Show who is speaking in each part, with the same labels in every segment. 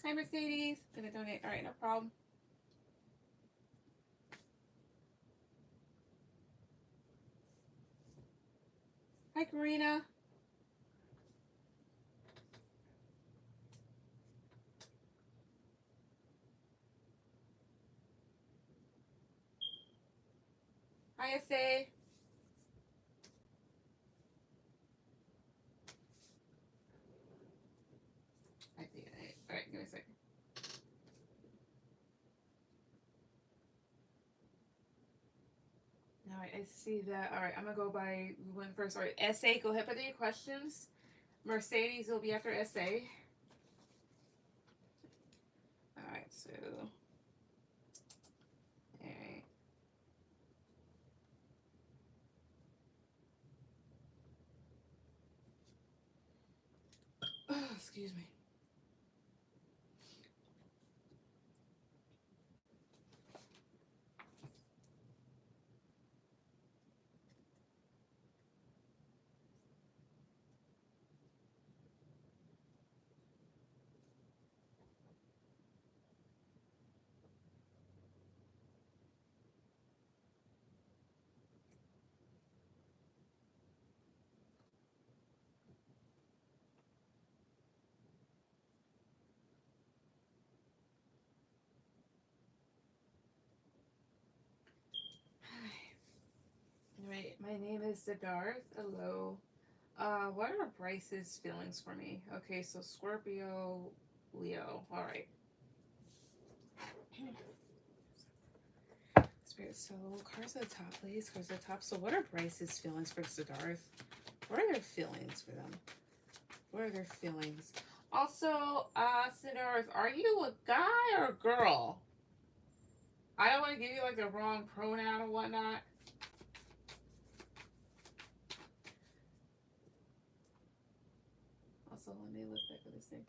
Speaker 1: Hi, Mercedes. Gonna donate. All right, no problem. Hi, Karina. Hi, SA. I think all right, give me a second. All right, I see that. All right, I'm gonna go by who went first. All right, SA, go ahead, put in your questions. Mercedes will be after SA. All right, so, all right. Oh, excuse me. All right, my name is Siddharth. Hello. What are Bryce's feelings for me? Okay, so Scorpio, Leo. All right. Spirit. So cards at the top, please. Cards at the top. So what are Bryce's feelings for Siddharth? What are their feelings for them? What are their feelings? Also, Siddharth, are you a guy or a girl? I don't want to give you like the wrong pronoun or whatnot. Also, let me look back at this thing.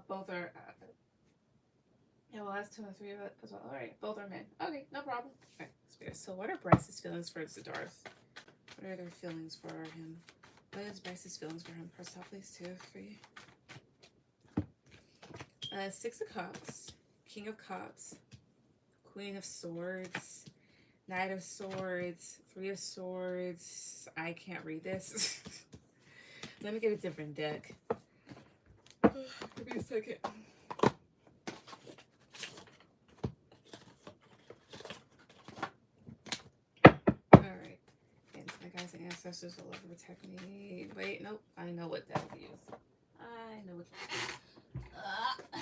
Speaker 1: Both are. Yeah, well, that's two and three of it as well. All right, both are men. Okay, no problem. All right, Spirit. So, what are Bryce's feelings for Siddharth? What are their feelings for him? What is Bryce's feelings for him? Press top, please. 2, 3. Six of Cups, King of Cups, Queen of Swords, Knight of Swords, Three of Swords. I can't read this. Let me get a different deck. Give me a second. Alright. And my guys and ancestors will love and protect me. Wait, nope. I know what deck to use. I know what to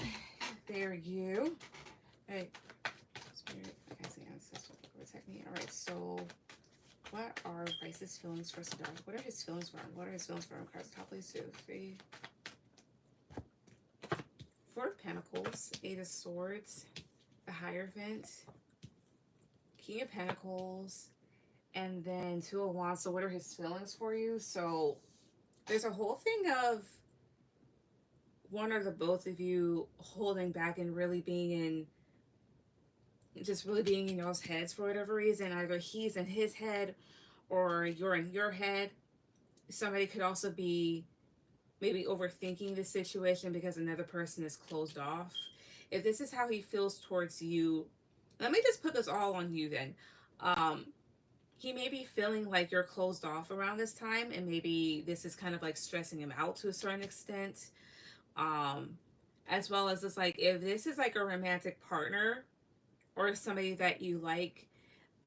Speaker 1: use. There you. Alright. Spirit, my guys and ancestors will love and protect me. Alright, so what are Bryce's feelings for Siddharth? What are his feelings for him? What are his feelings for him? Cards top, please. 2, 3. Four of Pentacles, Eight of Swords, the Hierophant, King of Pentacles, and then Two of Wands. So what are his feelings for you? So there's a whole thing of one or the both of you holding back and really being in, just really being in y'all's heads for whatever reason. Either he's in his head or you're in your head. Somebody could also be maybe overthinking the situation because another person is closed off. If this is how he feels towards you, let me just put this all on you then. He may be feeling like you're closed off around this time, and maybe this is kind of like stressing him out to a certain extent. Um, as well as it's like if this is like a romantic partner or somebody that you like,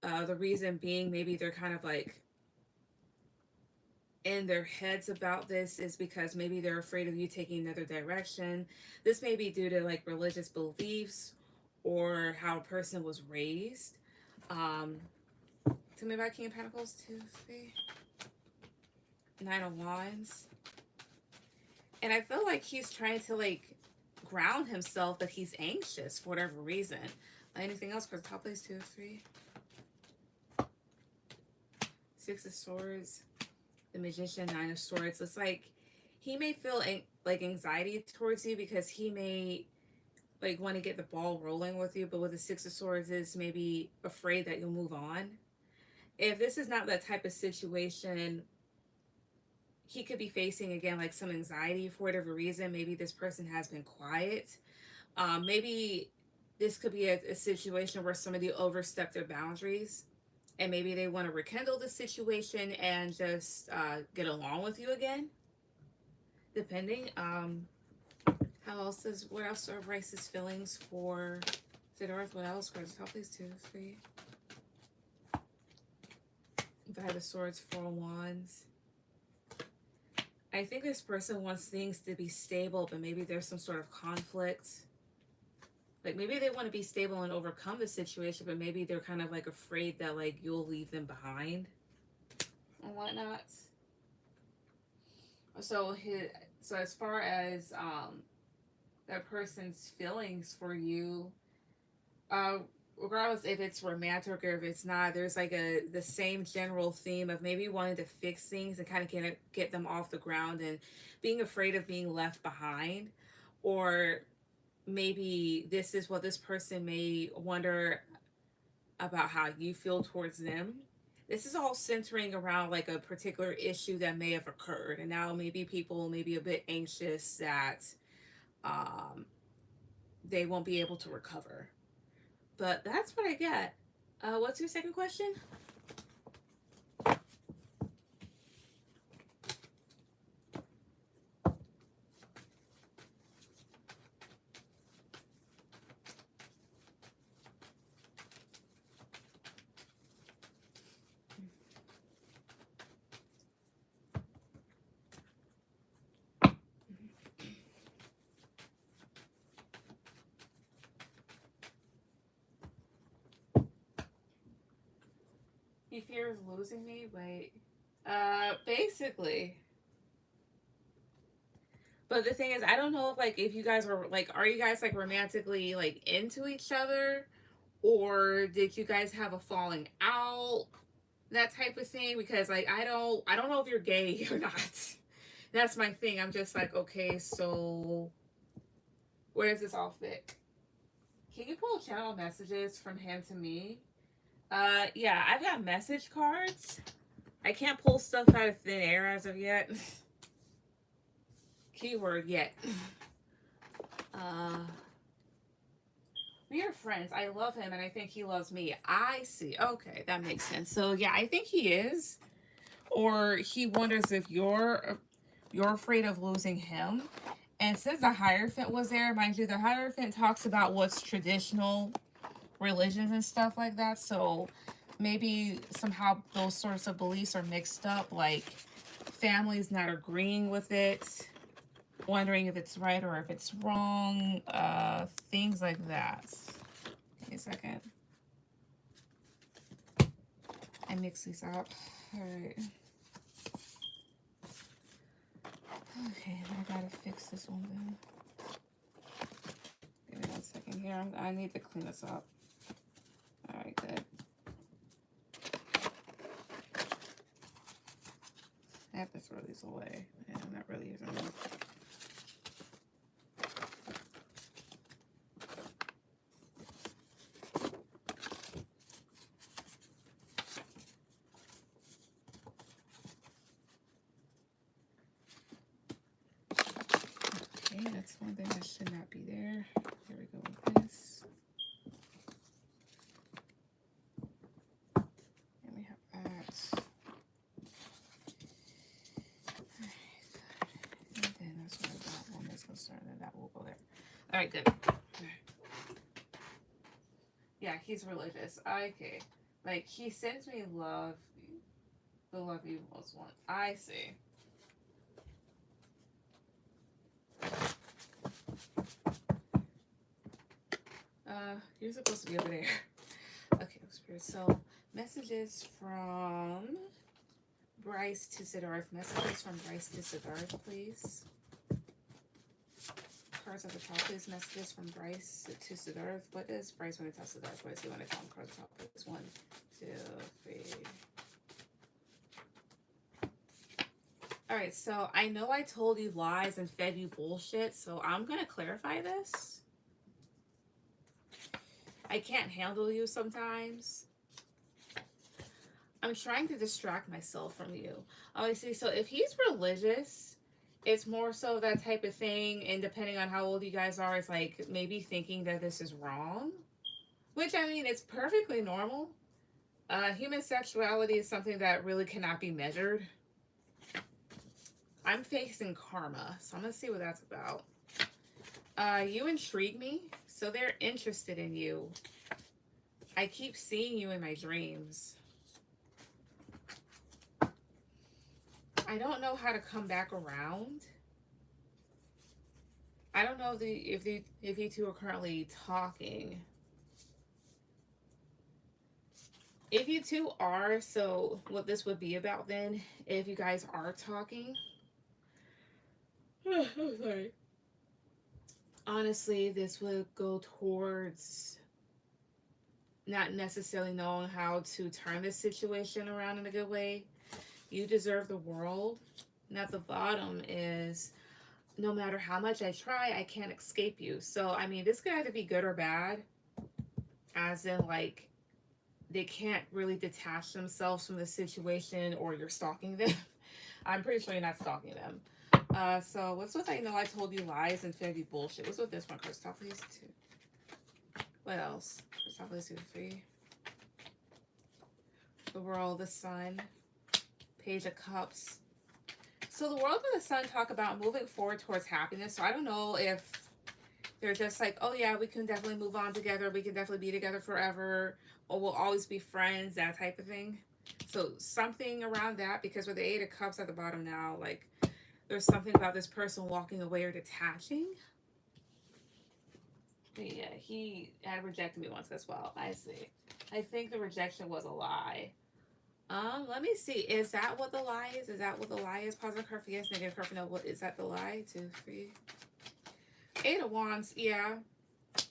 Speaker 1: the reason being maybe they're kind of like in their heads about this is because maybe they're afraid of you taking another direction. This may be due to like religious beliefs or how a person was raised. Um, Tell me about King of Pentacles, 2, 3, 9 of Wands. And I feel like he's trying to like ground himself, but he's anxious for whatever reason. Anything else for the top place? 2, 3, 6 of Swords, the Magician, 9 of Swords. It's like he may feel like anxiety towards you because he may like want to get the ball rolling with you, but with the 6 of Swords is maybe afraid that you'll move on. If this is not that type of situation, he could be facing again like some anxiety for whatever reason. Maybe this person has been quiet. Maybe this could be a situation where somebody overstepped their boundaries and maybe they want to rekindle the situation and just get along with you again, depending. How else is, what else are Bryce's feelings for the North? What else? Cards top please? 2, 3. Five of Swords, 4 of Wands. I think this person wants things to be stable, but maybe there's some sort of conflict. Like maybe they want to be stable and overcome the situation, but maybe they're kind of like afraid that like you'll leave them behind and whatnot. So as far as that person's feelings for you, regardless if it's romantic or if it's not, there's like the same general theme of maybe wanting to fix things and kind of get them off the ground and being afraid of being left behind. Or maybe this is what this person may wonder about how you feel towards them. This is all centering around like a particular issue that may have occurred, and now maybe people may be a bit anxious that um, they won't be able to recover. But that's what I get. What's your second question? He fears losing me? Wait. Basically. But the thing is, I don't know if like if you guys are you guys like romantically like into each other, or did you guys have a falling out, that type of thing? Because like I don't know if you're gay or not. That's my thing. I'm just like, okay, so where does this all fit? Can you pull channel messages from him to me? Yeah, I've got message cards. I can't pull stuff out of thin air as of yet. Keyword yet. We are friends. I love him and I think he loves me. I see. Okay, that makes sense. So yeah, I think he is. Or he wonders if you're afraid of losing him. And since the Hierophant was there, mind you, the Hierophant talks about what's traditional religions and stuff like that. So maybe somehow those sorts of beliefs are mixed up, like families not agreeing with it, wondering if it's right or if it's wrong, things like that. Give me a second. I mix these up. All right. Okay, I gotta fix this one then. Give me 1 second here. I need to clean this up. All right, good. I have to throw these away. Yeah, I'm not really using them. Okay, that's one thing that should not be there. Here we go with this. And we have that. And then that's where that one is concerned, and that will go there. Alright, good. Yeah, he's religious. Okay. Like, he sends me love. The love you most want. I see. You're supposed to be over there. Okay, Spirit. So, messages from Bryce to Siddharth. Messages from Bryce to Siddharth, please. Cards at the top, please. Messages from Bryce to Siddharth. What does Bryce want to tell Siddharth? What does he want to tell him? Cards at the top, please. 1, 2, 3. Alright, so I know I told you lies and fed you bullshit, so I'm going to clarify this. I can't handle you sometimes. I'm trying to distract myself from you. Obviously, so if he's religious, it's more so that type of thing, and depending on how old you guys are, it's like maybe thinking that this is wrong. Which, I mean, it's perfectly normal. Human sexuality is something that really cannot be measured. I'm facing karma, so I'm going to see what that's about. You intrigue me, so they're interested in you. I keep seeing you in my dreams. I don't know how to come back around. I don't know if you two are currently talking. If you two are, so what this would be about then, if you guys are talking. Oh, sorry. Honestly, this would go towards not necessarily knowing how to turn this situation around in a good way. You deserve the world. And at the bottom is, no matter how much I try, I can't escape you. So, I mean, this could either be good or bad. As in, like, they can't really detach themselves from the situation, or you're stalking them. I'm pretty sure you're not stalking them. So what's with, I know I told you lies and fed you bullshit. What's with this one? Cards top, please. 2. What else? Cards top, please. 2, 3. The world, the sun. Page of Cups. So the world and the sun talk about moving forward towards happiness. So I don't know if they're just like, oh yeah, we can definitely move on together. We can definitely be together forever. Or we'll always be friends, that type of thing. So something around that, because with the 8 of Cups at the bottom now, like, there's something about this person walking away or detaching. Yeah, he had rejected me once as well. I see. I think the rejection was a lie. Let me see. Is that what the lie is? Is that what the lie is? Positive card for yes, negative card for no. What is that the lie? 2, 3. 8 of Wands, yeah.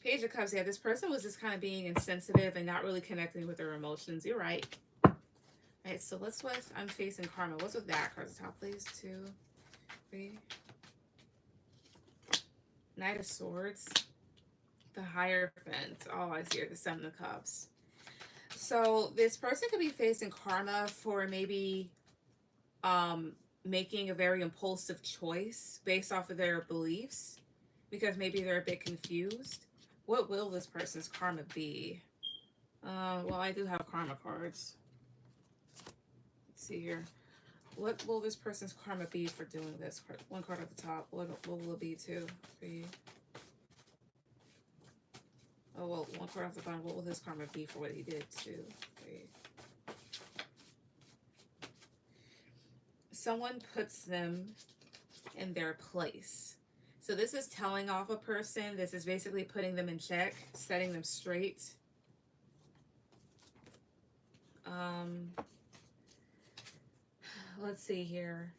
Speaker 1: Page of Cups, yeah. This person was just kind of being insensitive and not really connecting with their emotions. You're right. Alright, so what's with I'm facing karma? What's with that? Cards at the top, please. 2, 3. Knight of Swords. The Hierophant. Oh, I see here. The 7 of Cups. So this person could be facing karma for maybe making a very impulsive choice based off of their beliefs, because maybe they're a bit confused. What will this person's karma be? Well, I do have karma cards. Let's see here. What will this person's karma be for doing this? One card at the top. What will it be? 2, 3. Oh, well, one card off the bottom. What will his karma be for what he did? 2, 3. Someone puts them in their place. So this is telling off a person. This is basically putting them in check, setting them straight. Let's see here.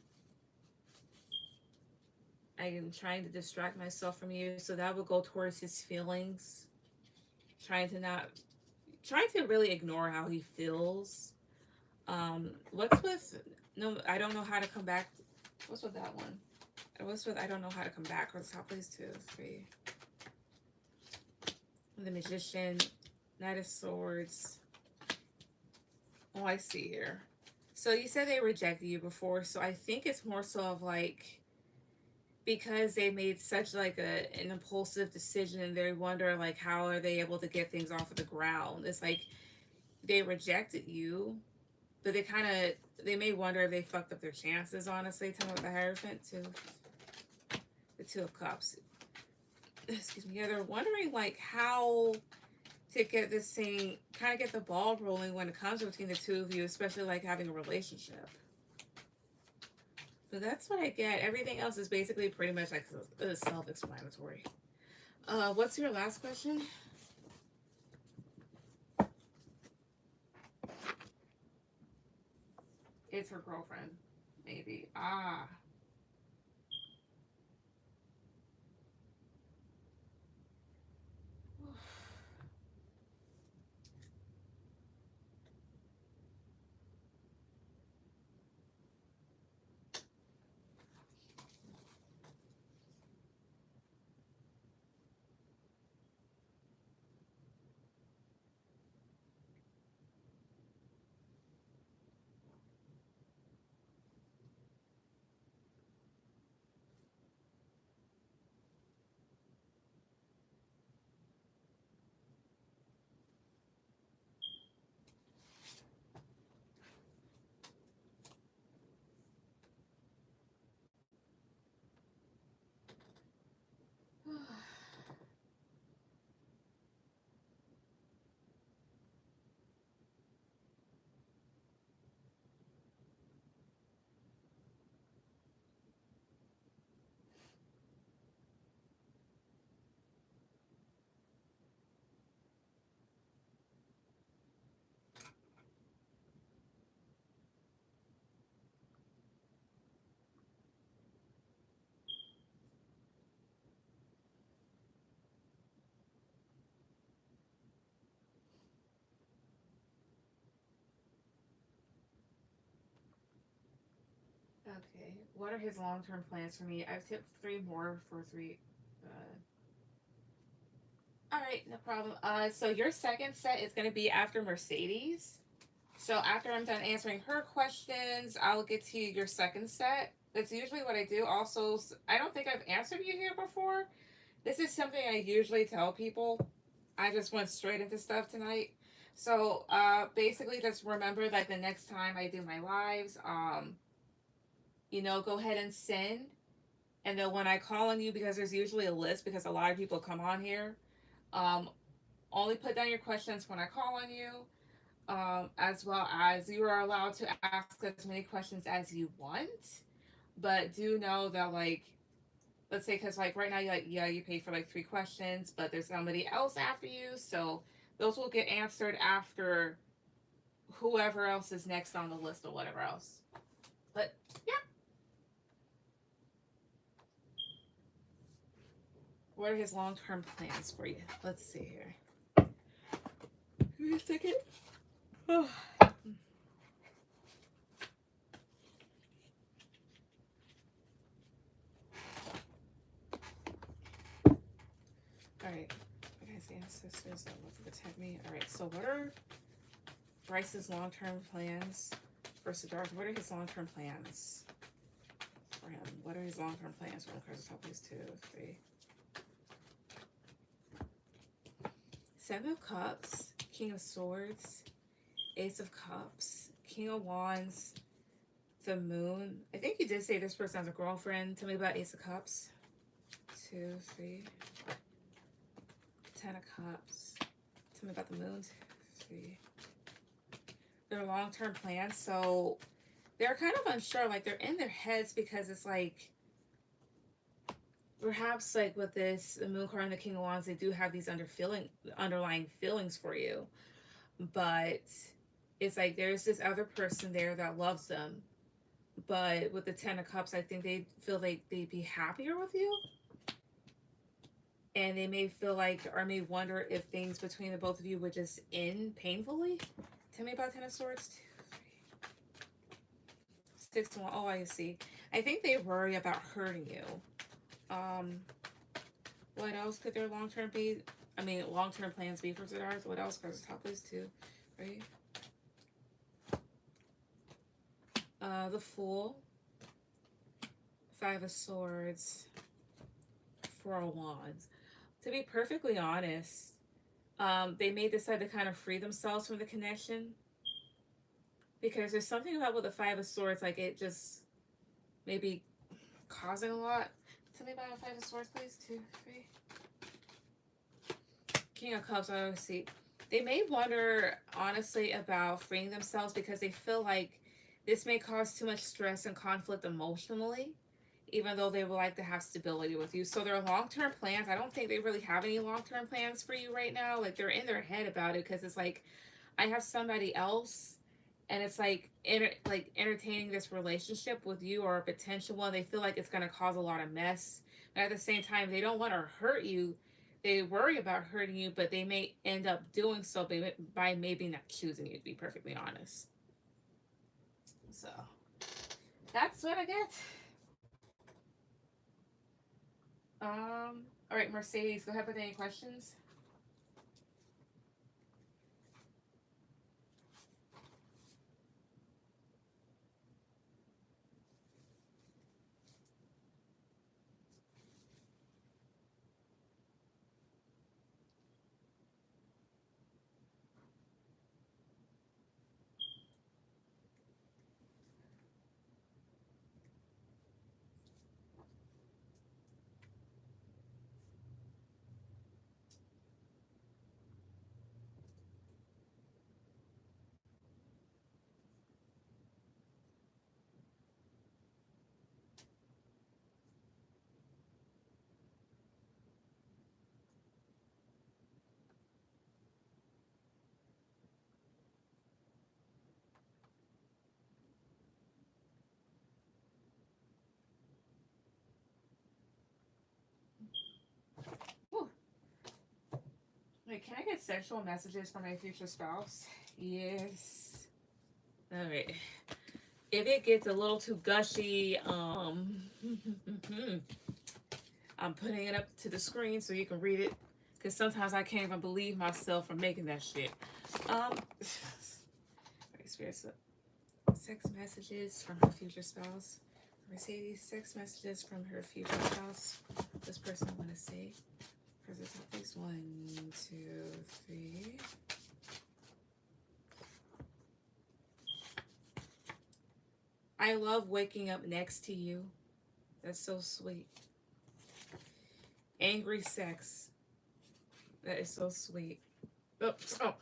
Speaker 1: I am trying to distract myself from you. So that will go towards his feelings. Trying to really ignore how he feels. What's with, no, I don't know how to come back. What's with that one? What's with, I don't know how to come back? Or the top, please. 2, 3. The Magician, Knight of Swords. Oh, I see here. So you said they rejected you before, so I think it's more so of like, because they made such like an impulsive decision, and they wonder like, how are they able to get things off of the ground? It's like they rejected you, but they may wonder if they fucked up their chances, honestly. Tell me about the Hierophant. 2. The 2 of Cups. excuse me, yeah, they're wondering like how to get this thing, kind of get the ball rolling when it comes between the two of you, especially like having a relationship. So that's what I get. Everything else is basically pretty much like self-explanatory. What's your last question? It's her girlfriend, maybe. Ah. Okay. What are his long term plans for me? I've tipped three more for three. All right, no problem. So your second set is going to be after Mercedes. So after I'm done answering her questions, I'll get to your second set. That's usually what I do. Also, I don't think I've answered you here before. This is something I usually tell people. I just went straight into stuff tonight. So basically, just remember that the next time I do my lives, go ahead and send. And then when I call on you, because there's usually a list, because a lot of people come on here, um, only put down your questions when I call on you, as well as you are allowed to ask as many questions as you want. But do know that, like, let's say, because, like, right now, you paid for, like, three questions, but there's somebody else after you. So those will get answered after whoever else is next on the list or whatever else. But, yeah. What are his long-term plans for you? Let's see here. Give me a second. Oh. All right. You guys, ancestors that love to protect me. All right. So what are Bryce's long-term plans for Siddharth? What are his long-term plans for him? What are his long-term plans for him? Cards top, please. 2, 3. Seven of Cups, King of Swords, Ace of Cups, King of Wands, the Moon. I think you did say this person has a girlfriend. Tell me about Ace of Cups. 2, 3. 10 of Cups. Tell me about the Moon. 2, 3. Their long-term plans. So they're kind of unsure. Like, they're in their heads because it's like, perhaps like with this the Moon card and the King of Wands, they do have these underlying feelings for you, but it's like there's this other person there that loves them. But with the 10 of Cups, I think they feel like they'd be happier with you, and they may feel like, or may wonder if things between the both of you would just end painfully. Tell me about 10 of Swords. 2, 3. 6 to 1. Oh, I see. I think they worry about hurting you. What else could their long-term be? I mean, long-term plans be for Siddharth? What else? Because top is 2, right? The Fool, 5 of Swords, 4 of Wands. To be perfectly honest, they may decide to kind of free themselves from the connection, because there's something about with the 5 of Swords, like it just maybe causing a lot. Tell me about a 5 of Swords, please. 2, 3. King of Cups, I always see. They may wonder, honestly, about freeing themselves because they feel like this may cause too much stress and conflict emotionally, even though they would like to have stability with you. So their long-term plans, I don't think they really have any long-term plans for you right now. Like, they're in their head about it because it's like, I have somebody else, and it's like entertaining this relationship with you or a potential one. They feel like it's going to cause a lot of mess, but at the same time they don't want to hurt you. They worry about hurting you, but they may end up doing so by maybe not choosing you, to be perfectly honest. So that's what I get. All right, Mercedes, go ahead with any questions. Whew. Wait, can I get sexual messages from my future spouse? Yes. All right. If it gets a little too gushy, I'm putting it up to the screen so you can read it. Because sometimes I can't even believe myself for making that shit. Experience sex messages from her future spouse. Mercedes, sex messages from her future spouse. This person I want to say. Presents at least 1, 2, 3. I love waking up next to you. That's so sweet. Angry sex. That is so sweet. Oops. Oh.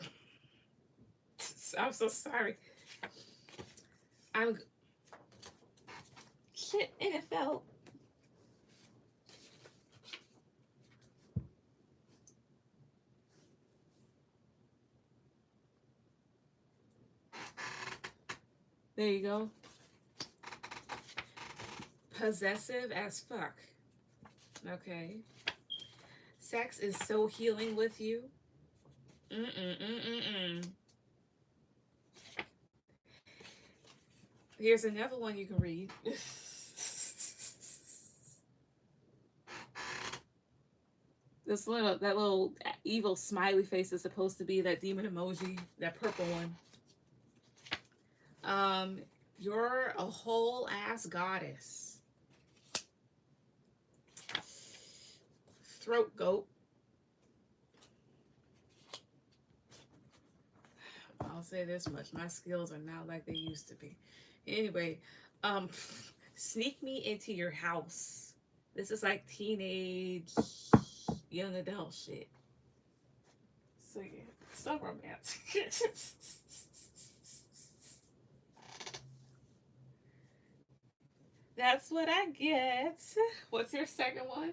Speaker 1: I'm so sorry. I'm shit, and it fell. There you go. Possessive as fuck. Okay. Sex is so healing with you. Here's another one you can read. That little evil smiley face is supposed to be that demon emoji, that purple one. You're a whole ass goddess. Throat goat. I'll say this much: my skills are not like they used to be. Anyway, sneak me into your house. This is like teenage, young adult shit. So yeah, so romantic. That's what I get. What's your second one?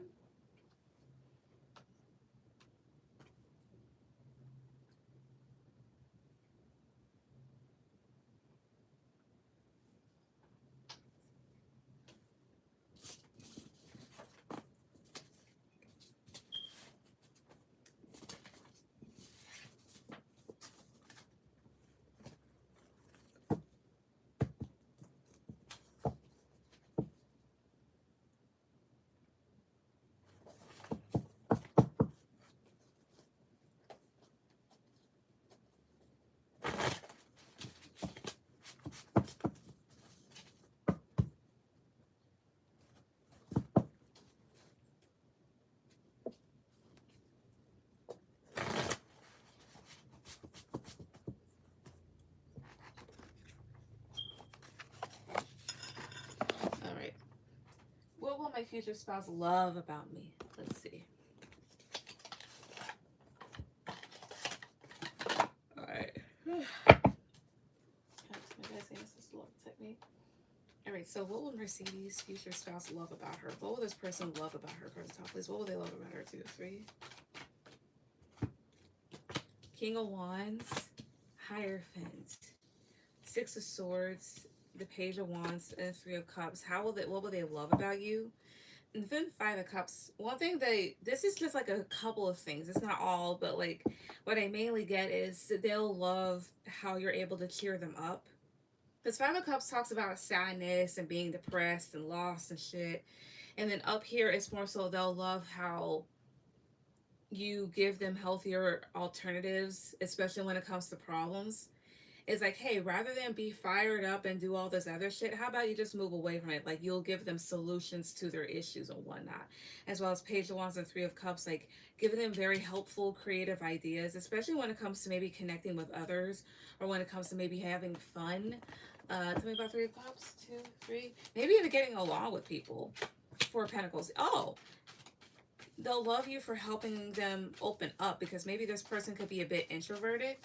Speaker 1: All right. What will my future spouse love about me? Let's see. So what will Mercedes' future spouse love about her? What will this person love about her? Cards top, please. What will they love about her? 2, 3. King of Wands, Hierophant, Six of Swords, the Page of Wands, and Three of Cups. What will they love about you? And then Five of Cups. One thing this is just like a couple of things. It's not all, but like what I mainly get is they'll love how you're able to cheer them up. Because Five of Cups talks about sadness and being depressed and lost and shit. And then up here, it's more so they'll love how you give them healthier alternatives, especially when it comes to problems. It's like, hey, rather than be fired up and do all this other shit, how about you just move away from it? Like, you'll give them solutions to their issues and whatnot, as well as Page of Wands and Three of Cups, like giving them very helpful, creative ideas, especially when it comes to maybe connecting with others or when it comes to maybe having fun. Tell me about Three of Cups, 2, 3. Maybe even getting along with people. Four of Pentacles. Oh, they'll love you for helping them open up, because maybe this person could be a bit introverted,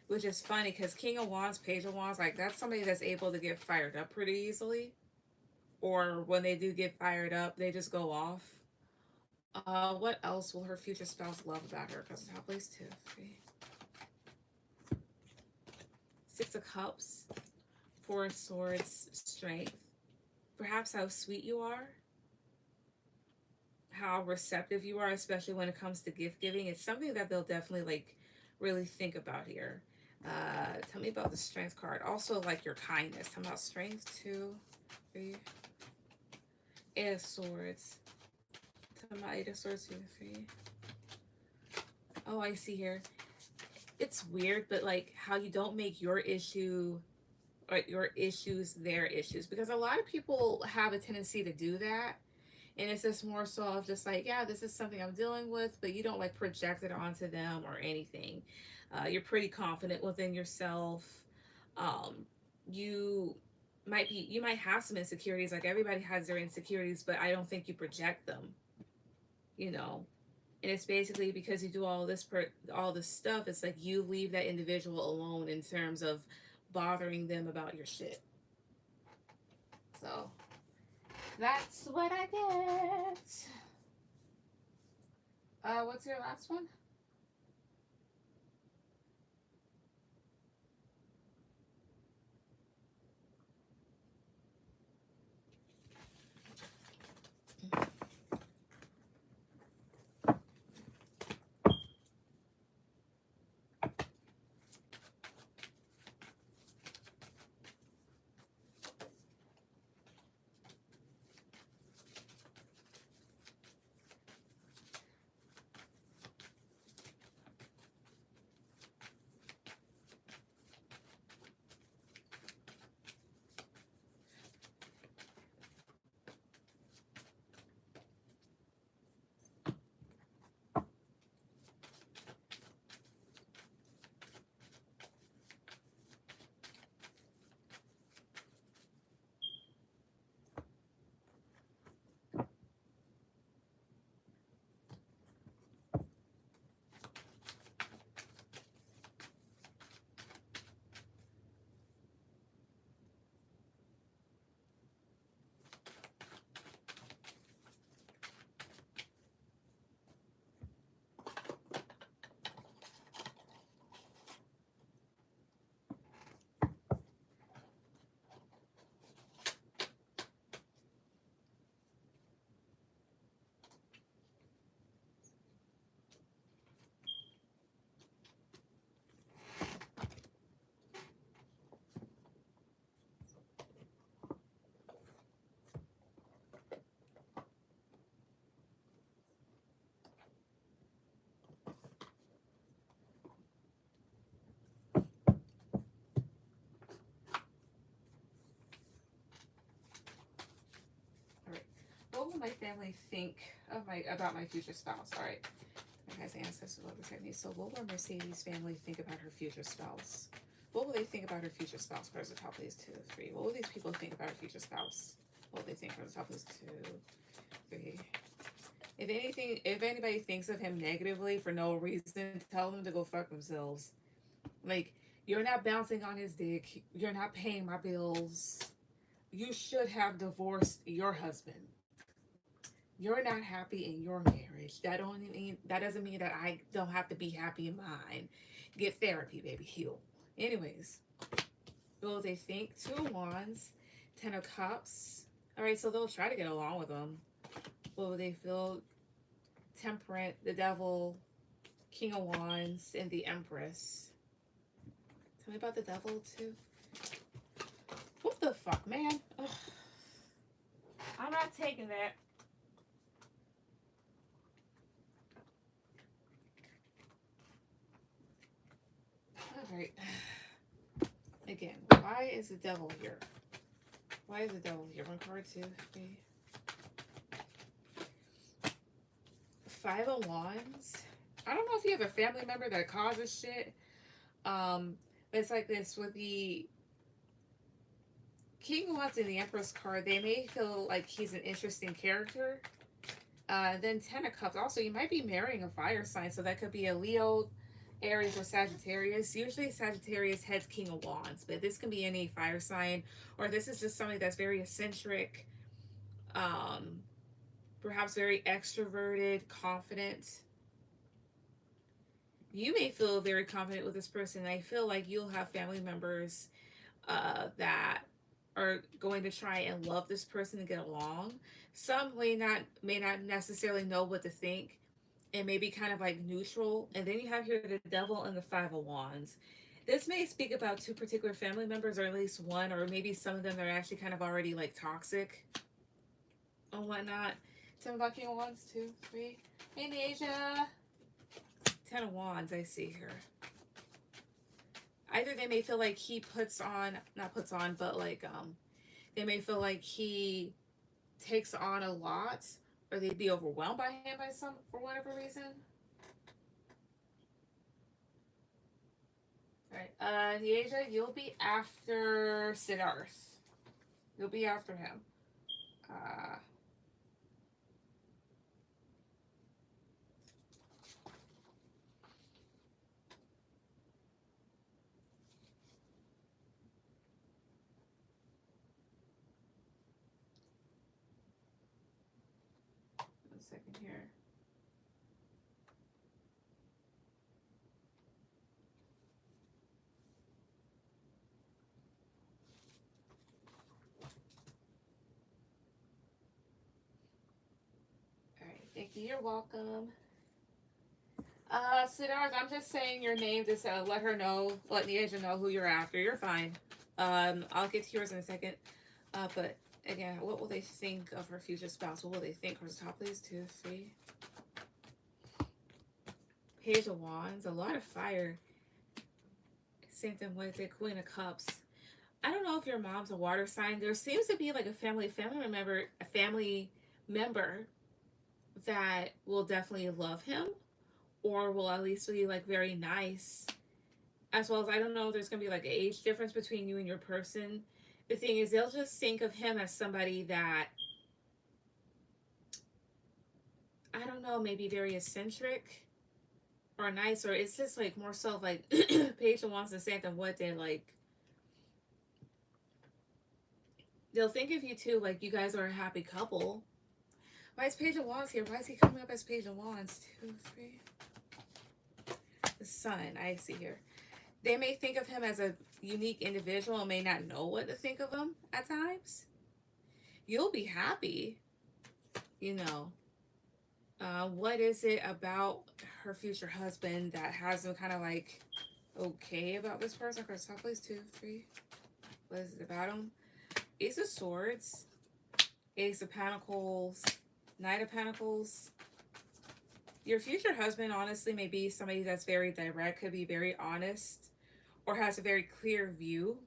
Speaker 1: which is funny because King of Wands, Page of Wands, like that's somebody that's able to get fired up pretty easily. Or when they do get fired up, they just go off. What else will her future spouse love about her? Because top place 2, 3. Six of Cups, Four of Swords, Strength. Perhaps how sweet you are, how receptive you are, especially when it comes to gift giving. It's something that they'll definitely like really think about here. Tell me about the Strength card. Also, like your kindness. Tell me about Strength, 2, 3. Eight of Swords. Tell me about Eight of Swords, 2, 3. Oh, I see here. It's weird, but like how you don't make your issue or your issues their issues, because a lot of people have a tendency to do that. And it's just more so of just like, yeah, this is something I'm dealing with, but you don't like project it onto them or anything. You're pretty confident within yourself. Um, you you might have some insecurities. Like everybody has their insecurities, but I don't think you project them. You know, and it's basically because you do all this stuff. It's like you leave that individual alone in terms of bothering them about your shit. So that's what I get. What's your last one? All right. What will my family think of about my future spouse? All right. My guys' ancestors will protect me. So, what will Mercedes' family think about her future spouse? What will they think about her future spouse? Where's the top, please? 2, 3. What will these people think about her future spouse? What will they think? Where's the top, please? 2, 3. If anything, if anybody thinks of him negatively for no reason, tell them to go fuck themselves. Like, you're not bouncing on his dick. You're not paying my bills. you should have divorced your husband. You're not happy in your marriage. That doesn't mean that I don't have to be happy in mine. Get therapy, baby, heal. Anyways, will they think? Two of Wands, Ten of Cups. All right, so they'll try to get along with them. Will they feel temperate? The Devil, King of Wands, and the Empress. Tell me about the Devil too. What the fuck, man? Ugh. I'm not taking that. All right. Again, why is the Devil here? Why is the Devil here? One card, two, three. Five of Wands. I don't know if you have a family member that causes shit. It's like this with the King of Wands and the Empress card. They may feel like he's an interesting character. Then Ten of Cups. Also, you might be marrying a fire sign, so that could be a Leo, Aries, or Sagittarius. Usually Sagittarius heads King of Wands, but this can be any fire sign, or this is just somebody that's very eccentric, um, perhaps very extroverted, confident. You may feel very confident with this person. I feel like you'll have family members that are going to try and love this person and get along. Some may not necessarily know what to think and maybe kind of like neutral. And then you have here the Devil and the Five of Wands. This may speak about two particular family members, or at least one, or maybe some of them that are actually kind of already like toxic and whatnot. Tell me about King of Wands, two, three. Hey, Asia. Ten of Wands, I see here. Either they may feel like he not puts on, but like they may feel like he takes on a lot, or they'd be overwhelmed by him by some for whatever reason. All right, Asia, you'll be after Siddharth. You'll be after him. Uh, 1 second here. All right, thank you. You're welcome. Siddharth, I'm just saying your name to let her know, let Neasia know who you're after. You're fine. I'll get to yours in a second. But again, what will they think of her future spouse? What will they think? Her top, please. 2, 3. Page of Wands, a lot of fire. Same thing with the Queen of Cups. I don't know if your mom's a water sign. There seems to be like a family member that will definitely love him, or will at least be like very nice. As well as, I don't know if there's gonna be like an age difference between you and your person. The thing is, they'll just think of him as somebody that, I don't know, maybe very eccentric or nice, or it's just like more so like Page of Wands and Santa what they like. They'll think of you too, like you guys are a happy couple. Why is Page of Wands here? Why is he coming up as Page of Wands? 2, 3. The Sun, I see here. They may think of him as a unique individual and may not know what to think of him at times. You'll be happy, you know. What is it about her future husband that has them kind of like okay about this person? Because top place 2, 3. What is it about him? Ace of Swords, Ace of Pentacles, Knight of Pentacles. Your future husband honestly may be somebody that's very direct, could be very honest, or has a very clear view.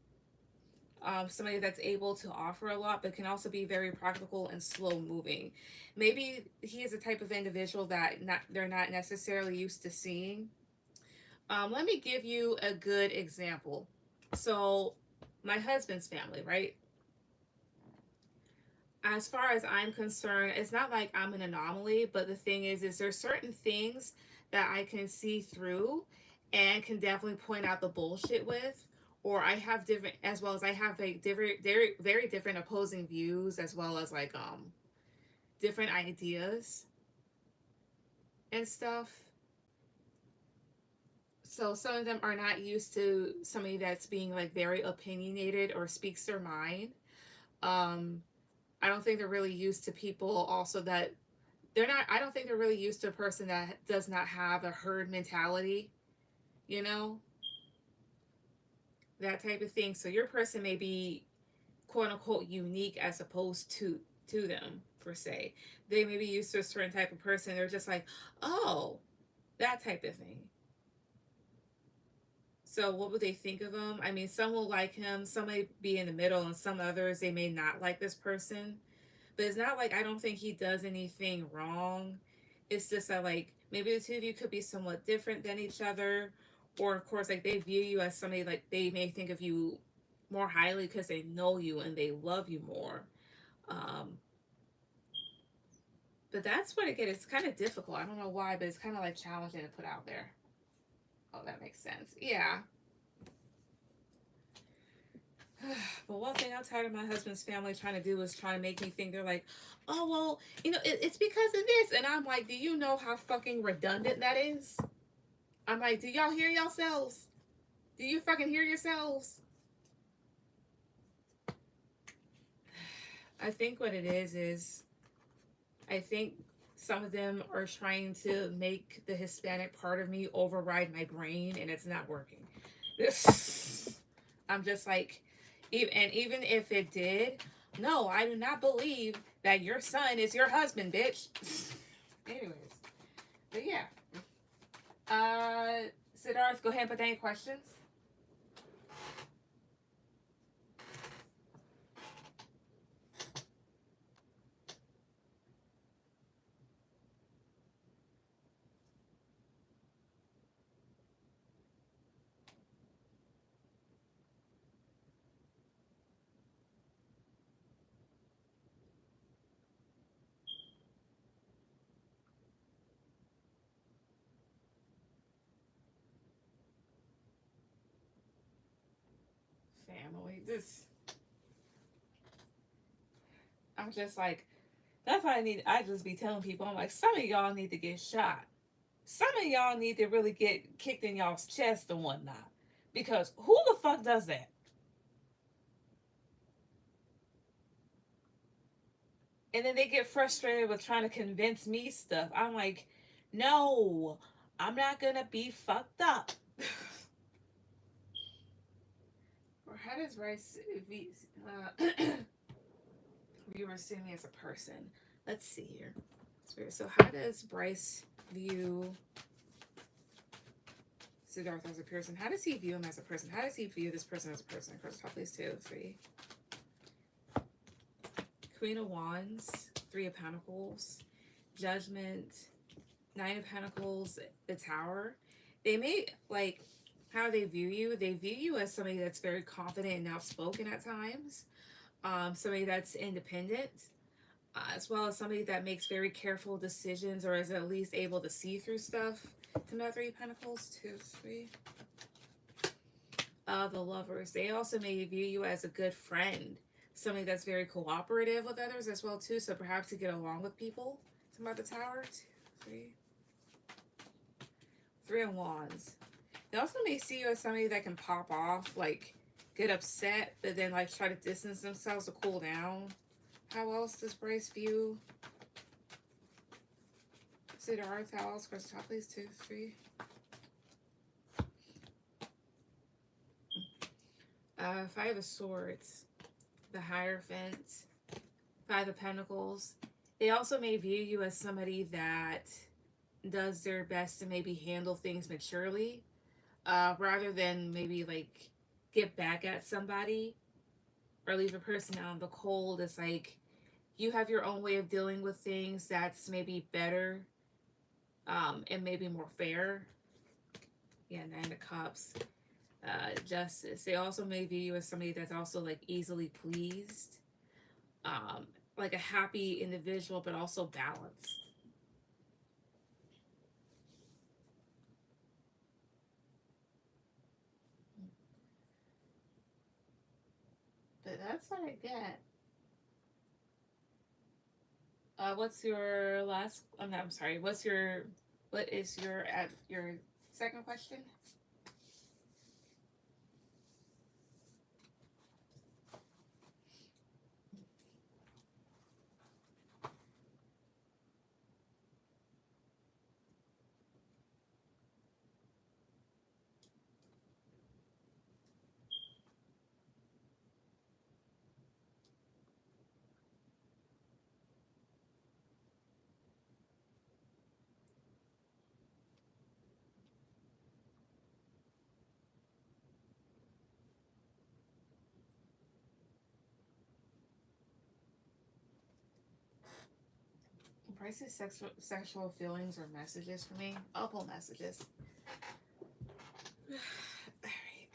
Speaker 1: Somebody that's able to offer a lot, but can also be very practical and slow moving. Maybe he is a type of individual that they're not necessarily used to seeing. Let me give you a good example. So, my husband's family, right? As far as I'm concerned, it's not like I'm an anomaly, but the thing is there's certain things that I can see through and can definitely point out the bullshit with, or I have different, as well as I have like different, very, very different opposing views, as well as like different ideas and stuff. So some of them are not used to somebody that's being like very opinionated or speaks their mind. Um, I don't think they're really used to people also that they're not. I don't think they're really used to a person that does not have a herd mentality. You know, that type of thing. So your person may be quote unquote unique as opposed to them per se. They may be used to a certain type of person. They're just like, oh, that type of thing. So what would they think of him? I mean, some will like him, some may be in the middle, and some others they may not like this person. But it's not like I don't think he does anything wrong. It's just that like maybe the two of you could be somewhat different than each other, or of course like they view you as somebody like they may think of you more highly because they know you and they love you more. Um, but that's what again. It's kind of difficult. I don't know why, but it's kind of like challenging to put out there. Oh, that makes sense. Yeah. But one thing I'm tired of my husband's family trying to do is trying to make me think they're like, oh, well, it's because of this. And I'm like, do you know how fucking redundant that is? I'm like, do y'all hear yourselves? Do you fucking hear yourselves? I think what it is I think some of them are trying to make the Hispanic part of me override my brain, and it's not working. I'm just like, even if it did, no, I do not believe that your son is your husband, bitch. Anyways, but yeah. Siddharth, go ahead and put any questions. Family, this. I'm just like, that's why I just be telling people, I'm like, some of y'all need to get shot. Some of y'all need to really get kicked in y'all's chest and whatnot. Because who the fuck does that? And then they get frustrated with trying to convince me stuff. I'm like, no, I'm not gonna be fucked up. Or how does Rice viewers see me as a person? Let's see here. So how does Bryce view Siddhartha as a person? How does he view him as a person? How does he view this person as a person? First off, please, 2, 3. Queen of Wands, 3 of Pentacles, Judgment, 9 of Pentacles, the Tower. They may, like, how they view you. They view you as somebody that's very confident and outspoken at times. Somebody that's independent. As well as somebody that makes very careful decisions or is at least able to see through stuff. To 3 of Pentacles, 2, 3. The Lovers. They also may view you as a good friend. Somebody that's very cooperative with others as well too. So perhaps to get along with people. The Tower, 2, 3. 3 of Wands. They also may see you as somebody that can pop off, like get upset, but then like try to distance themselves to cool down. How else does Bryce view Siddhartha? How else? Cross top, please. 2, 3. 5 of Swords, the Hierophant, 5 of Pentacles. They also may view you as somebody that does their best to maybe handle things maturely, rather than maybe like get back at somebody or leave a person out in the cold. It's like you have your own way of dealing with things that's maybe better, and maybe more fair. Yeah, 9 of Cups. Justice. They also may view you as somebody that's also like easily pleased, like a happy individual, but also balanced. That's what I get. What's your last? Oh, no, I'm sorry. What is your second question? Bryce's sexual feelings or messages for me. I'll pull messages. All right.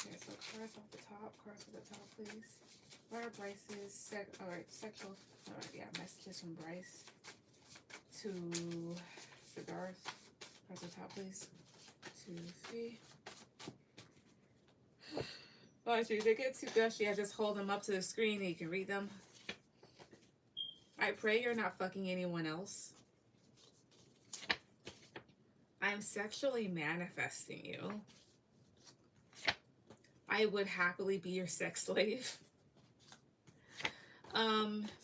Speaker 1: Okay, so cards off the top. Cards off the top, please. What are Bryce's sexual? Yeah, messages from Bryce to Cigars. Cards off the top, please. 2, 3. Oh, actually, they get too gushy. I just hold them up to the screen and you can read them. I pray you're not fucking anyone else. I'm sexually manifesting you. I would happily be your sex slave.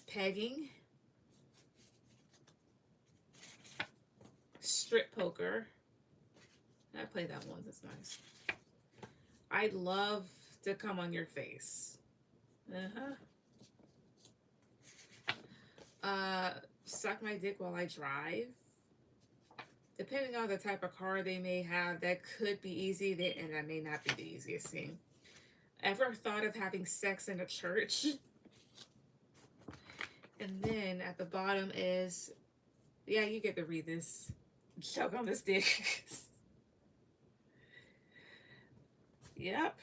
Speaker 1: Pegging. Strip poker. I played that once, it's nice. I'd love to come on your face. Suck my dick while I drive. Depending on the type of car they may have, that could be easy, and that may not be the easiest thing. Ever thought of having sex in a church? And then at the bottom is, yeah, you get to read this. Choke on this dick. Yep.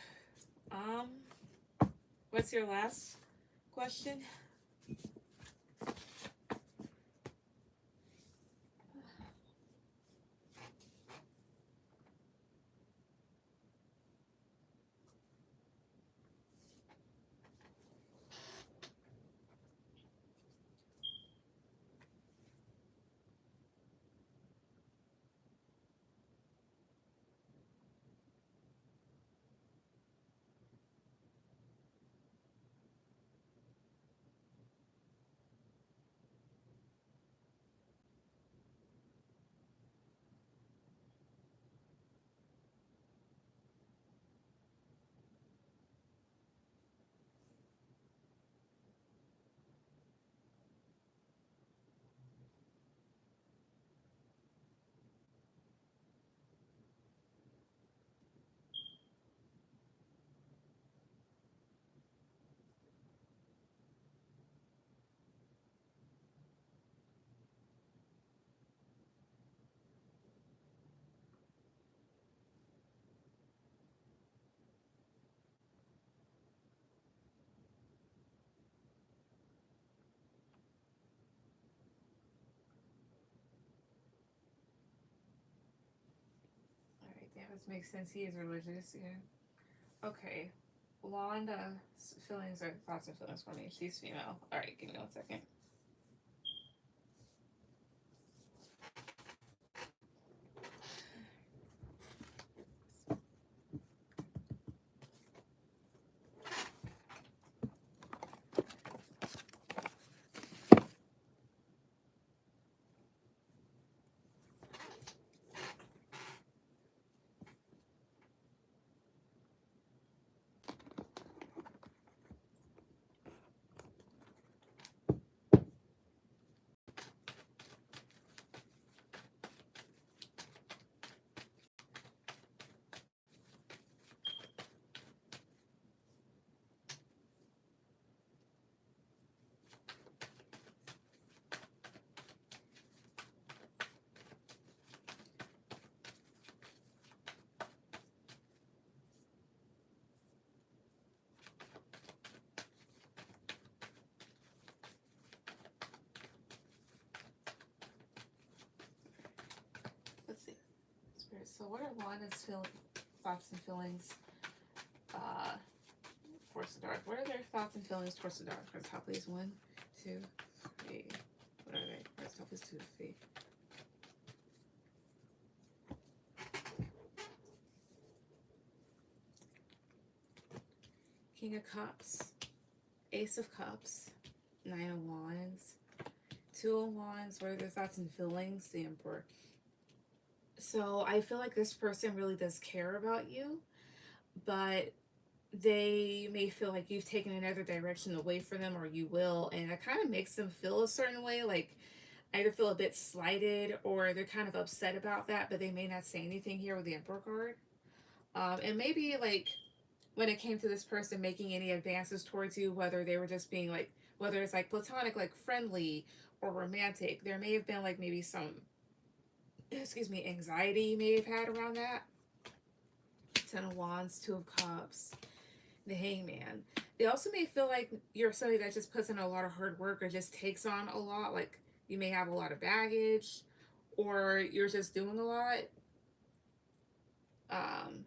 Speaker 1: What's your last question? Yeah, this makes sense. He is religious. Yeah. Okay. Wanda feelings or thoughts and feelings for me. She's female. All right, give me 1 second. Let's see. Spirit. So, what are Wanda's thoughts and feelings towards the dark? What are their thoughts and feelings towards the dark? First, top please. 1, 2, 3. What are they? First, top please. 2, 3. King of Cups, Ace of Cups, 9 of Wands, 2 of Wands. What are their thoughts and feelings? The Emperor. So I feel like this person really does care about you, but they may feel like you've taken another direction away from them, or you will, and it kind of makes them feel a certain way, like either feel a bit slighted or they're kind of upset about that, but they may not say anything here with the Emperor card. And maybe like when it came to this person making any advances towards you, whether they were just being like, whether it's like platonic, like friendly or romantic, there may have been like maybe some, excuse me, anxiety you may have had around that. 10 of Wands, 2 of Cups, the Hangman. They also may feel like you're somebody that just puts in a lot of hard work or just takes on a lot. Like you may have a lot of baggage or you're just doing a lot. Um,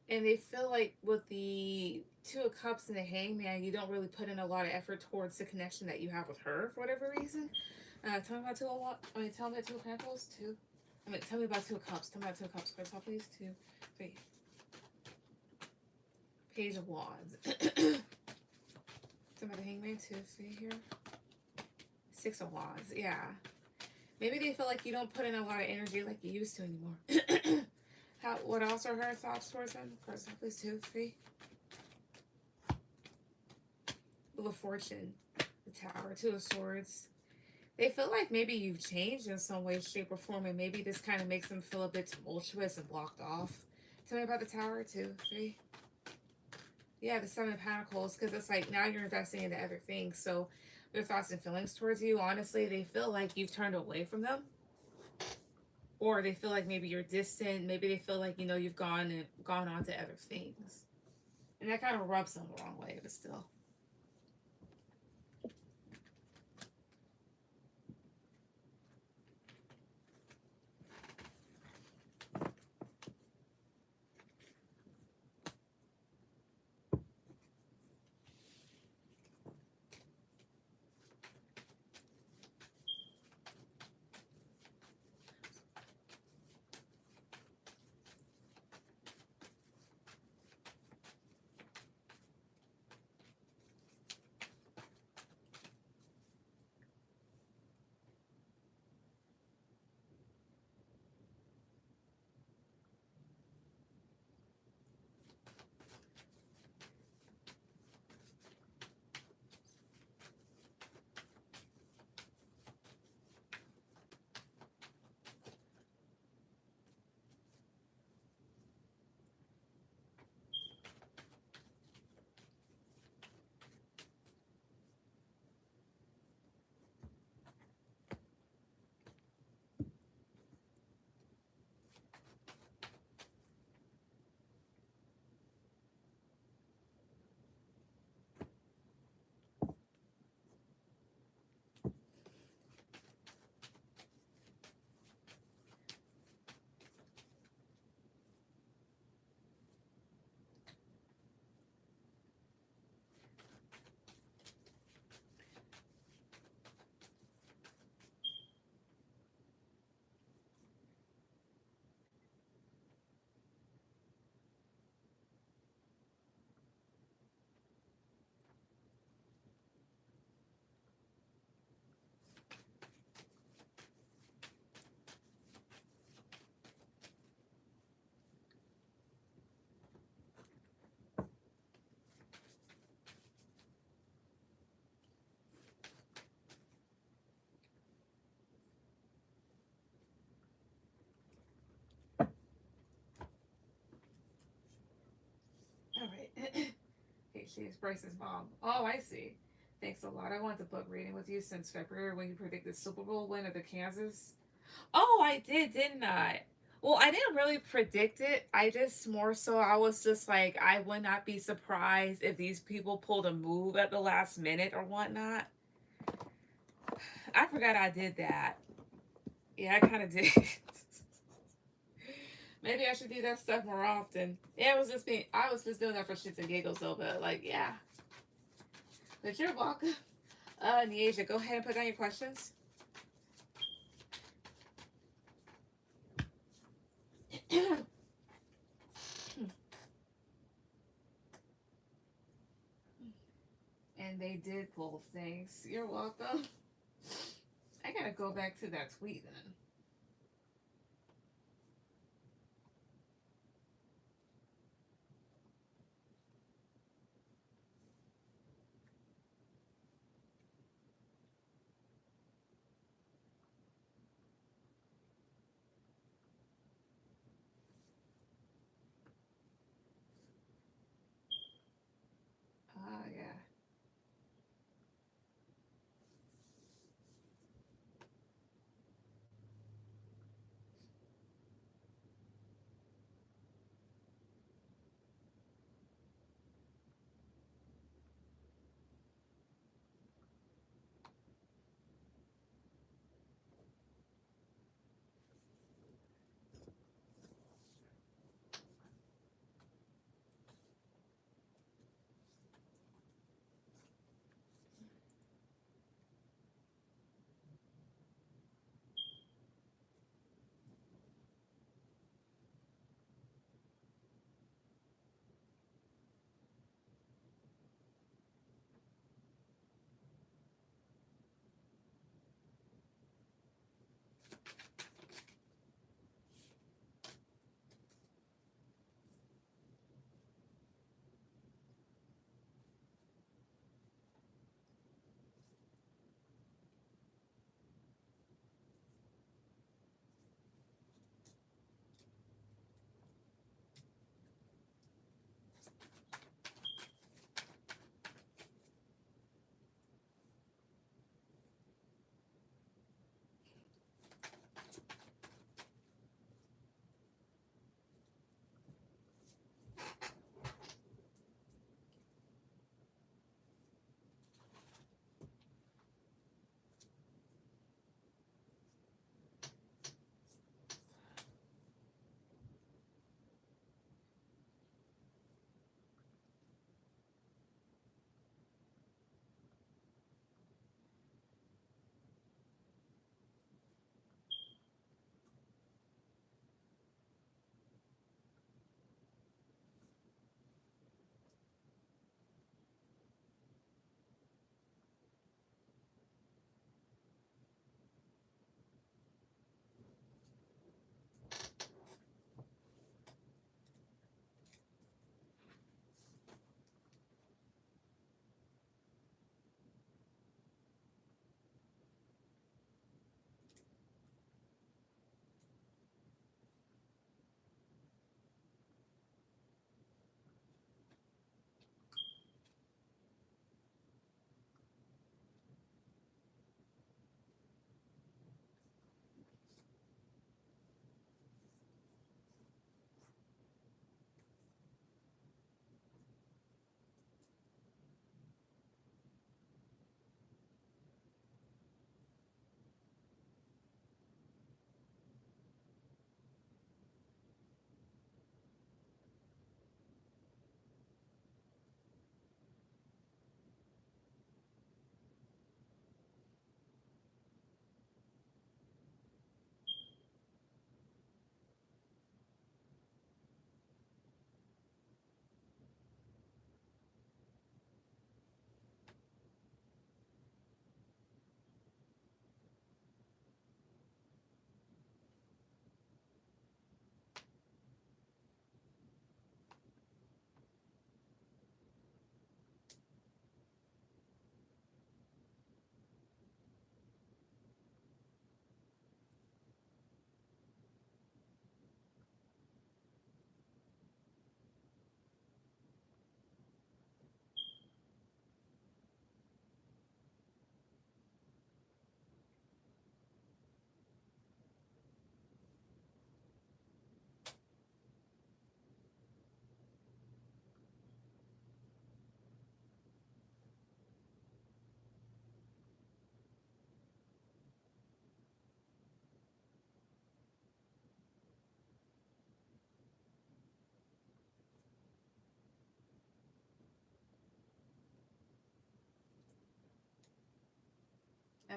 Speaker 1: and they feel like with the 2 of Cups and the Hangman, you don't really put in a lot of effort towards the connection that you have with her for whatever reason. Tell me about 2 of Wands. Tell me about 2 of Pentacles. 2. Tell me about 2 of Cups. Tell me about 2 of Cups. First off, please. 2, 3. Page of Wands. Tell me about the Hangman. 2, 3 here. 6 of Wands. Yeah. Maybe they feel like you don't put in a lot of energy like you used to anymore. What else are her thoughts towards him? First off, please. 2, 3. Wheel of Fortune. The Tower. 2 of Swords. They feel like maybe you've changed in some way, shape, or form, and maybe this kind of makes them feel a bit tumultuous and blocked off. Tell me about the Tower. 2, 3. Yeah, the 7 of Pentacles, because it's like now you're investing into other things. So their thoughts and feelings towards you, honestly, they feel like you've turned away from them. Or they feel like maybe you're distant. Maybe they feel like, you've gone on to other things. And that kind of rubs them the wrong way, but still. She's Bryce's mom. Oh, I see. Thanks a lot. I wanted to book reading with you since February when you predicted Super Bowl win of the Kansas. Oh, I did, didn't I? Well, I didn't really predict it. I just more so I was just like I would not be surprised if these people pulled a move at the last minute or whatnot. I forgot I did that. Yeah, I kind of did. Maybe I should do that stuff more often. Yeah, it was just me. I was just doing that for shits and giggles, though. But like, yeah. But you're welcome. Niesia, go ahead and put down your questions. And they did pull things. You're welcome. I gotta go back to that tweet then. Oh, yeah.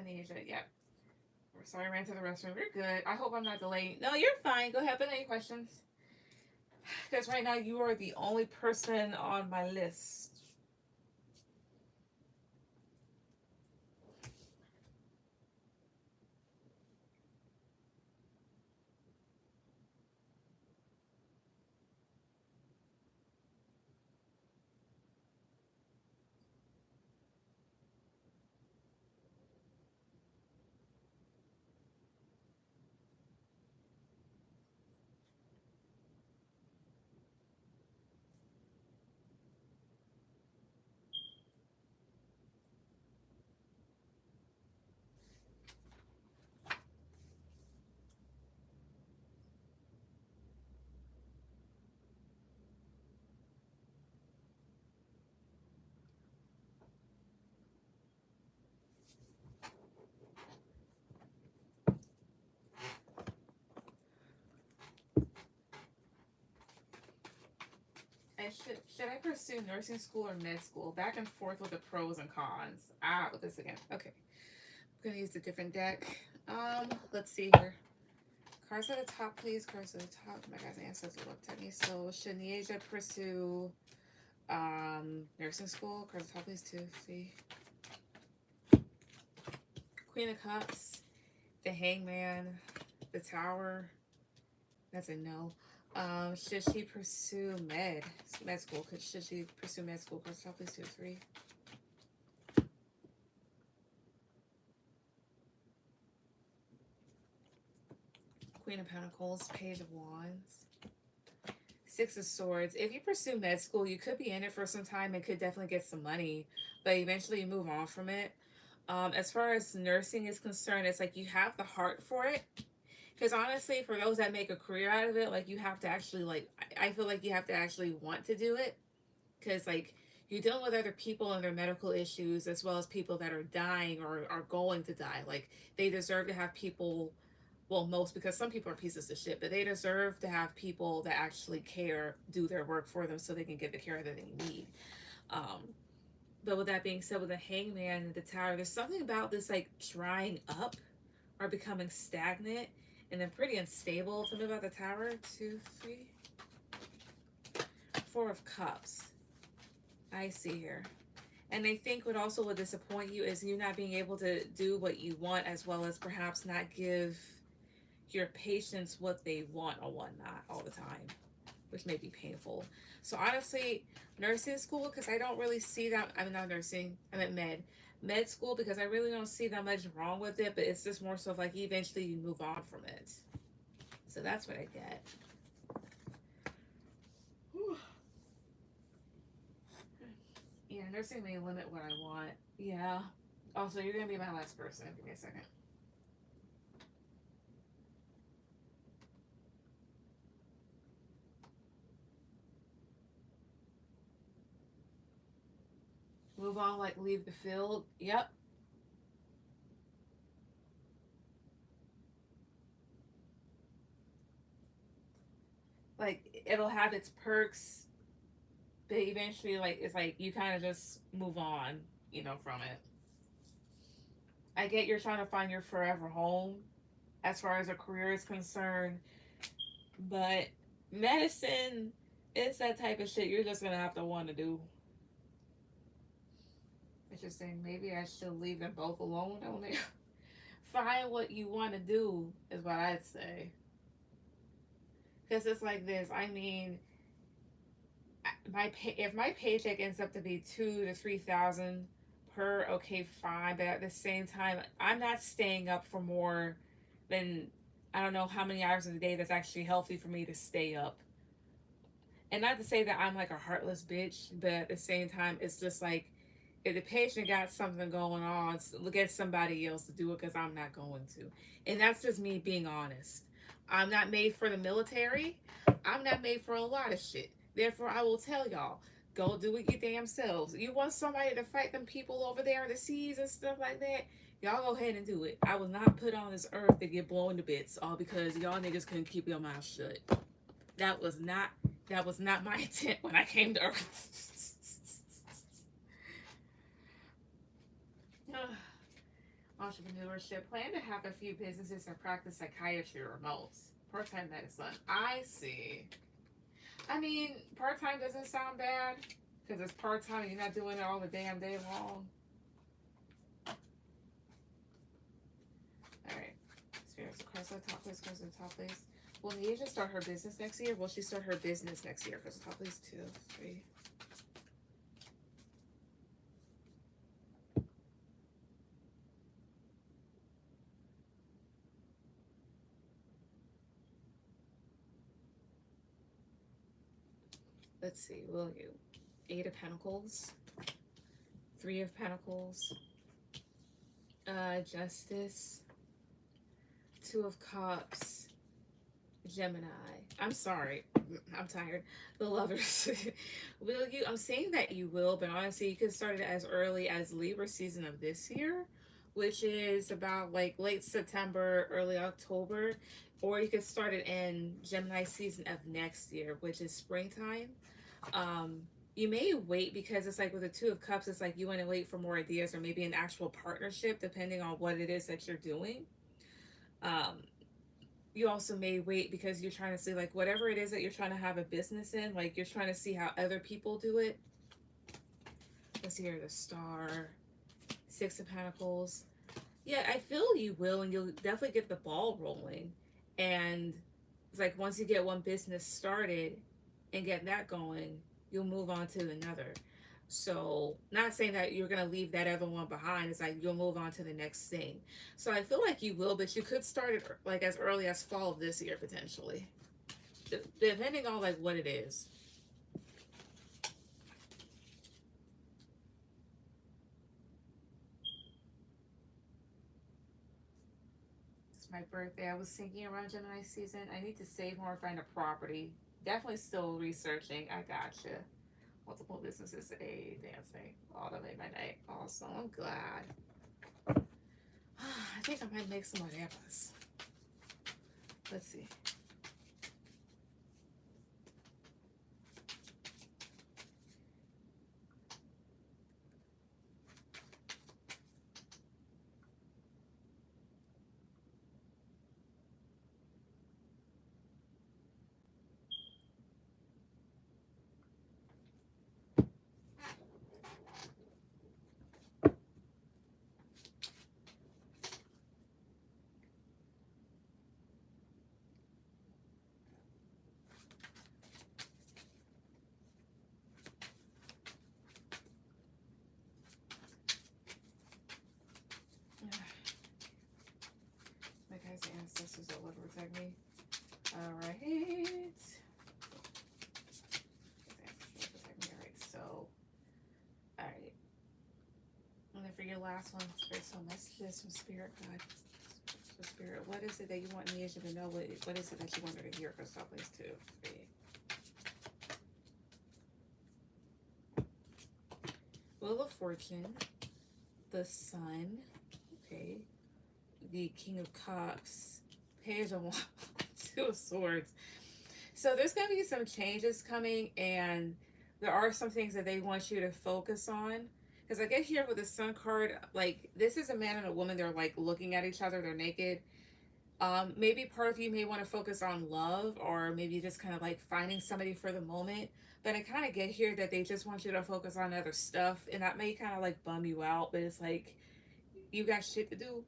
Speaker 1: Asia, yep. We're sorry I ran to the restroom. You're good. I hope I'm not delayed. No, you're fine. Go ahead. Put any questions. Because right now you are the only person on my list. And should I pursue nursing school or med school? Back and forth with the pros and cons. With this again. Okay. I'm gonna use a different deck. Let's see here. Cards at the top, please. Cards at the top. My guy's ancestors looked at me. So should Neasia pursue nursing school? Cards at the top, please. 2, 3. Queen of Cups, the Hangman, the Tower. That's a no. Should she pursue med school? Should she pursue med school? Cards at the top, please. 2, 3. Queen of Pentacles, Page of Wands, Six of Swords. If you pursue med school, you could be in it for some time and could definitely get some money, but eventually you move on from it. As far as nursing is concerned, it's like you have the heart for it. Because honestly, for those that make a career out of it, like you have to actually, like, I feel like you have to actually want to do it. Because, like, you're dealing with other people and their medical issues, as well as people that are dying or are going to die. Like, they deserve to have people, well, most, because some people are pieces of shit, but they deserve to have people that actually care do their work for them so they can get the care that they need. But with that being said, with the Hangman and the Tower, there's something about this, like, drying up or becoming stagnant and then pretty unstable. Tell me about the Tower. 2, 3. 4 of Cups. I see here. And I think what also would disappoint you is you not being able to do what you want, as well as perhaps not give your patients what they want or whatnot all the time, which may be painful. So honestly, nursing school, because I don't really see that. I'm not nursing, I meant med school, because I really don't see that much wrong with it, but it's just more so like eventually you move on from it. So that's what I get. Whew. Yeah, nursing may limit what I want. Yeah. Also, you're gonna be my last person. Give me a second. Move on, like leave the field. Yep. Like it'll have its perks, but eventually, like it's like you kind of just move on, from it. I get you're trying to find your forever home as far as a career is concerned, but medicine is that type of shit you're just gonna have to want to do. It's just saying maybe I should leave them both alone. Only find what you want to do is what I'd say. Because it's like this. I mean, if my paycheck ends up to be 2 to 3 thousand per, okay, fine. But at the same time, I'm not staying up for more than I don't know how many hours in the day that's actually healthy for me to stay up. And not to say that I'm like a heartless bitch, but at the same time, it's just like if the patient got something going on, look at somebody else to do it because I'm not going to. And that's just me being honest. I'm not made for the military. I'm not made for a lot of shit. Therefore, I will tell y'all, go do it your damn selves. You want somebody to fight them people over there in the seas and stuff like that? Y'all go ahead and do it. I was not put on this earth to get blown to bits all because y'all niggas couldn't keep your mouth shut. That was not my intent when I came to earth. Entrepreneurship. Plan to have a few businesses and practice psychiatry remote. Part-time medicine. I see. I mean, part-time doesn't sound bad because it's part-time and you're not doing it all the damn day long. All right. Spirits across the top place, across the top place. Will Neja start her business next year? Will she start her business next year? Across the top place, 2, 3. Let's see, will you? 8 of Pentacles, 3 of Pentacles, Justice, 2 of Cups, Gemini. I'm sorry, I'm tired. The Lovers. Will you? I'm saying that you will, but honestly, you could start it as early as Libra season of this year, which is about like late September, early October, or you could start it in Gemini season of next year, which is springtime. Um, you may wait because it's like with the 2 of Cups, it's like you want to wait for more ideas or maybe an actual partnership, depending on what it is that you're doing. Um, you also may wait because you're trying to see like whatever it is that you're trying to have a business in, like you're trying to see how other people do it. Let's see here, the Star, 6 of Pentacles. Yeah, I feel you will, and you'll definitely get the ball rolling. And it's like once you get one business started and get that going, you'll move on to another. So, not saying that you're going to leave that other one behind. It's like you'll move on to the next thing. So, I feel like you will, but you could start it like as early as fall of this year potentially, depending on like what it is. It's my birthday. I was thinking around Gemini season. I need to save more, find a property. Definitely still researching. I gotcha. Multiple businesses today, dancing. Oh, that made my night. Awesome. I'm glad. I think I might make some arepas. Let's see. My guys' ancestors that would protect me. Alright. Protect me. Alright, so. Alright. And then for your last one, there's some messages from Spirit God. So Spirit, what is it that you want Neja to know? What is it that you want her to hear? Crystal, please, 2, 3. Wheel of Fortune. The Sun. Okay. The King of Cups. Page of Wands. 2 of Swords. So there's going to be some changes coming, and there are some things that they want you to focus on. Because I get here with the Sun card, like this is a man and a woman. They're like looking at each other. They're naked. Maybe part of you may want to focus on love, or maybe just kind of like finding somebody for the moment. But I kind of get here that they just want you to focus on other stuff, and that may kind of like bum you out. But it's like you got shit to do.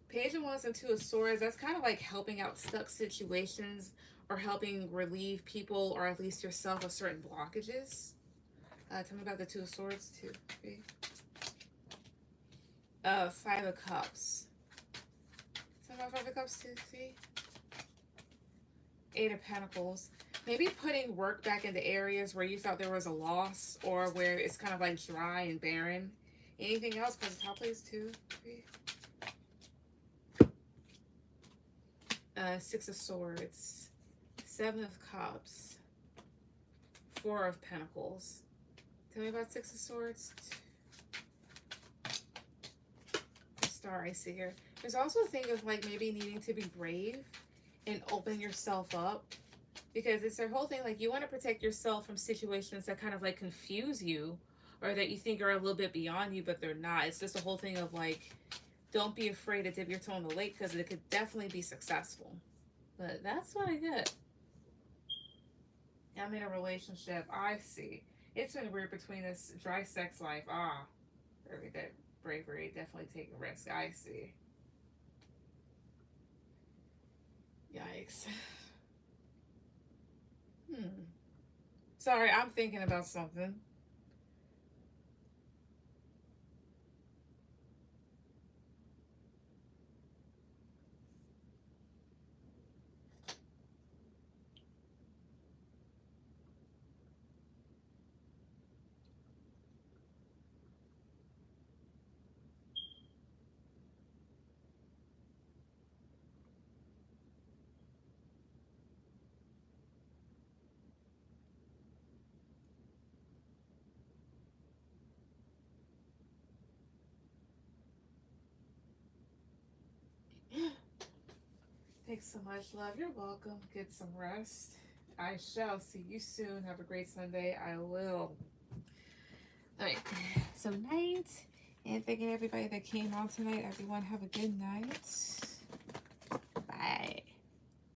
Speaker 1: Page of Wands and 2 of Swords, that's kind of like helping out stuck situations or helping relieve people or at least yourself of certain blockages. Tell me about the 2 of Swords, 2, 3. 5 of Cups. Tell me about 5 of Cups, 2, 3. 8 of Pentacles. Maybe putting work back into areas where you thought there was a loss or where it's kind of like dry and barren. Anything else? Because the top plays 2, 3. 6 of Swords, 7 of Cups, 4 of Pentacles. Tell me about 6 of Swords. Star I see here. There's also a thing of like maybe needing to be brave and open yourself up, because it's their whole thing like you want to protect yourself from situations that kind of like confuse you or that you think are a little bit beyond you, but they're not. It's just a whole thing of like, don't be afraid to dip your toe in the lake because it could definitely be successful. But that's what I get. I'm in a relationship. I see. It's been weird between this dry sex life. Ah, very good. Bravery, definitely taking risk. I see. Yikes. Hmm. Sorry, I'm thinking about something. Thanks so much, love. You're welcome. Get some rest. I shall see you soon. Have a great Sunday. I will. All right. So night. And thanking everybody that came on tonight. Everyone have a good night.